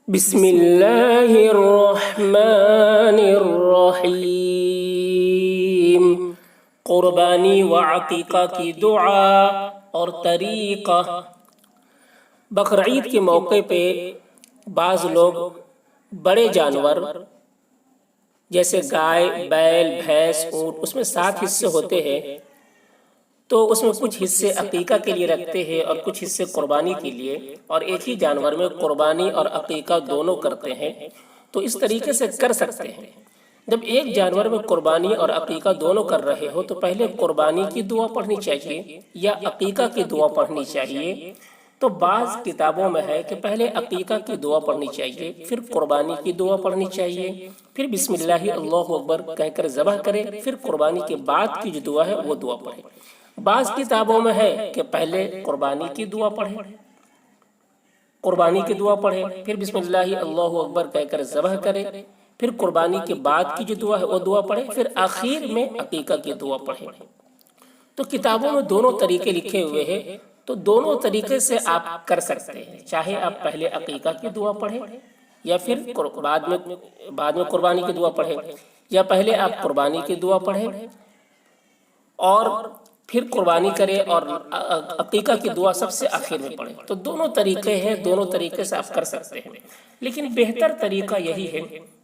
بسم اللہ الرحمن الرحیم۔ قربانی و عقیقہ کی دعا اور طریقہ۔ بقرعید کے موقع پہ بعض لوگ بڑے جانور جیسے گائے، بیل، بھینس، اونٹ، اس میں 7 حصے ہوتے ہیں، تو اس میں کچھ حصے عقیقہ کے لیے رکھتے ہیں اور کچھ حصے قربانی کے لیے، اور ایک ہی جانور میں قربانی اور عقیقہ دونوں کرتے ہیں۔ تو اس طریقے سے کر سکتے ہیں۔ جب ایک جانور میں قربانی اور عقیقہ دونوں کر رہے ہو تو پہلے قربانی کی دعا پڑھنی چاہیے یا عقیقہ کی دعا پڑھنی چاہیے؟ تو بعض کتابوں میں ہے کہ پہلے عقیقہ کی دعا پڑھنی چاہیے، پھر قربانی کی دعا پڑھنی چاہیے، پھر بسم اللہ اللہ اکبر کہہ کر ذبح کرے، پھر قربانی کے بعد کی جو دعا ہے وہ دعا پڑھے۔ بعض کتابوں میں ہے کہ پہلے قربانی کی دعا پڑھے، قربانی کی دعا پڑھے، پھر بسم اللہ اللہ اکبر کہہ کر ذبح کرے، پھر قربانی کے بعد کی جو دعا ہے وہ دعا پڑھے، پھر آخر میں عقیقہ کی دعا پڑھے۔ تو کتابوں میں دونوں طریقے لکھے ہوئے ہیں، تو دونوں طریقے سے آپ کر سکتے ہیں، چاہے آپ پہلے عقیقہ کی دعا پڑھیں یا پھر بعد میں قربانی کی دعا پڑھیں، یا پہلے آپ قربانی کی دعا پڑھیں اور پھر قربانی کرے اور عقیقہ کی دعا سب سے آخر میں پڑھیں۔ تو دونوں طریقے ہیں، دونوں طریقے سے آپ کر سکتے ہیں، لیکن بہتر طریقہ یہی ہے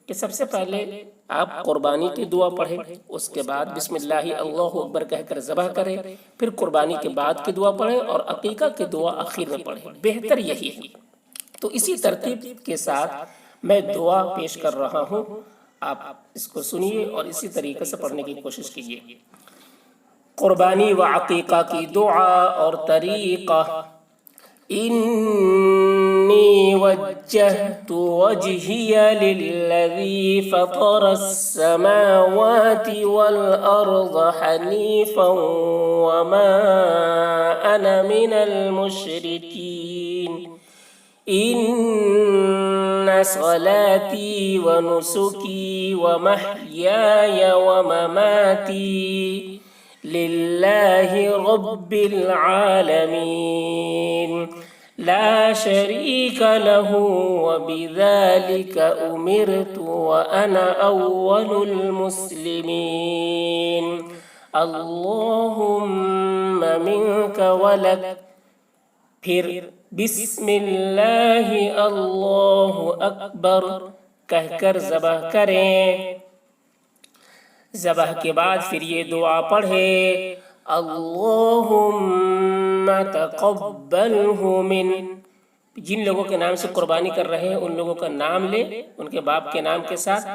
کہ سب سے پہلے آپ قربانی کی دعا پڑھیں، اس کے بعد بسم اللہ اللہ اکبر کہہ کر ذبح کریں، پھر قربانی کے بعد کی دعا پڑھیں اور عقیقہ کی دعا آخر میں پڑھیں۔ بہتر یہی ہے۔ تو اسی ترتیب کے ساتھ میں دعا پیش کر رہا ہوں، آپ اس کو سنیے اور اسی طریقے سے پڑھنے کی کوشش کیجیے۔ قربانی و عقیقہ کی دعا اور طریقہ۔ انی وجہت وجہی للذی فطر السماوات والارض حنیفا وما انا من المشرکین۔ ان صلاتی ونسکی ومحیای ومماتی للہ رب العالمین لا شریک لہ وبذلک امرت وانا اول المسلمین۔ اللہم منک ولک، پھر بسم اللہ اللہ اکبر کہہ کر ذبح کریں۔ ذبح کے بعد پھر یہ دعا پڑھے، اللہم تقبلہ من، جن لوگوں کے نام سے قربانی کر رہے ہیں ان لوگوں کا نام لے، ان کے باپ کے نام کے ساتھ،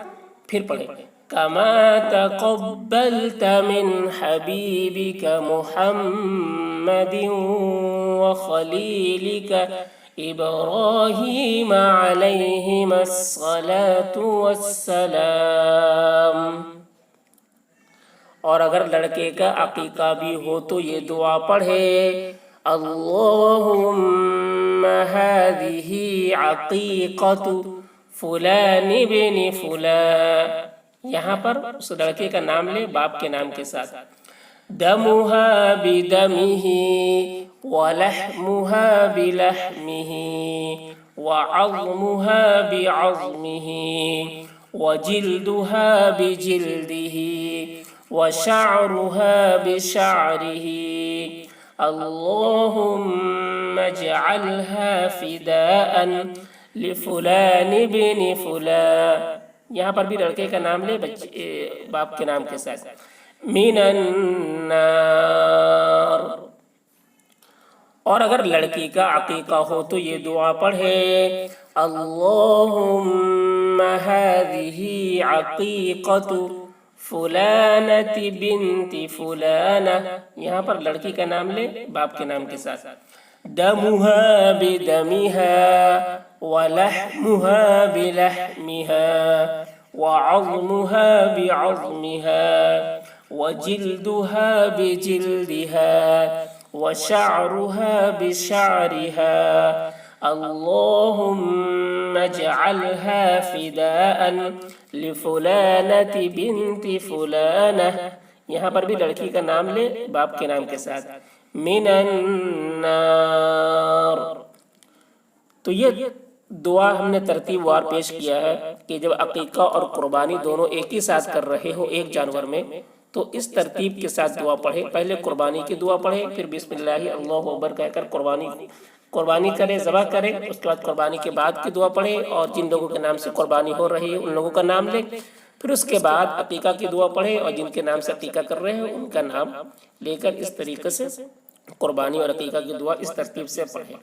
پھر پڑھے کما تقبلت من حبیبک محمد وخلیلک ابراہیم علیہم الصلاۃ والسلام۔ اور اگر لڑکے کا عقیقہ بھی ہو تو یہ دعا پڑھے، اللہم ہذہ عقیقۃ فلان بن فلان، یہاں پر اس لڑکے کا نام لے باپ کے نام کے ساتھ، دمہا بدمہ ولحمہا بلحمہ وعظمہا بعظمہ وجلدہا بجلدہ وشعرها بشعره اللهم اجعلها فداء لفلان بن فلان، یہاں پر بھی لڑکے کا نام لے باپ کے نام کے ساتھ، من النار۔ اور اگر لڑکی کا عقیقہ ہو تو یہ دعا پڑھے، اللہم هذه عقیقۃ فلانت بنت فلانہ، یہاں پر لڑکی کا نام لے باپ کے نام کے ساتھ، دمہا بدمہا ولحمہا بلحمہا وعظمہا بعظمہا وجلدہا بجلدہا وشعرہا بشعرہا اللہم اجعلہا فداء لفلانت بنت فلانہ، یہاں پر بھی لڑکی کا نام لے باپ کے نام کے ساتھ، من النار۔ تو یہ دعا ہم نے ترتیب وار پیش کیا ہے کہ جب عقیقہ اور قربانی دونوں ایک ہی ساتھ کر رہے ہو ایک جانور میں تو اس ترتیب کے ساتھ دعا پڑھے. پہلے قربانی کی دعا پڑھے، پھر بسم اللہ اللہ اکبر کہہ کر قربانی کرے، ذبح کرے. اس کے بعد قربانی کے بعد کی دعا پڑھے اور جن لوگوں کے نام سے قربانی ہو رہی ہے ان لوگوں کا نام لے. پھر اس کے بعد عقیقہ کی دعا پڑھے اور جن کے نام سے عقیقہ کر رہے ہیں ان کا نام لے کر اس طریقے سے قربانی اور عقیقہ کی دعا اس ترتیب سے پڑھے.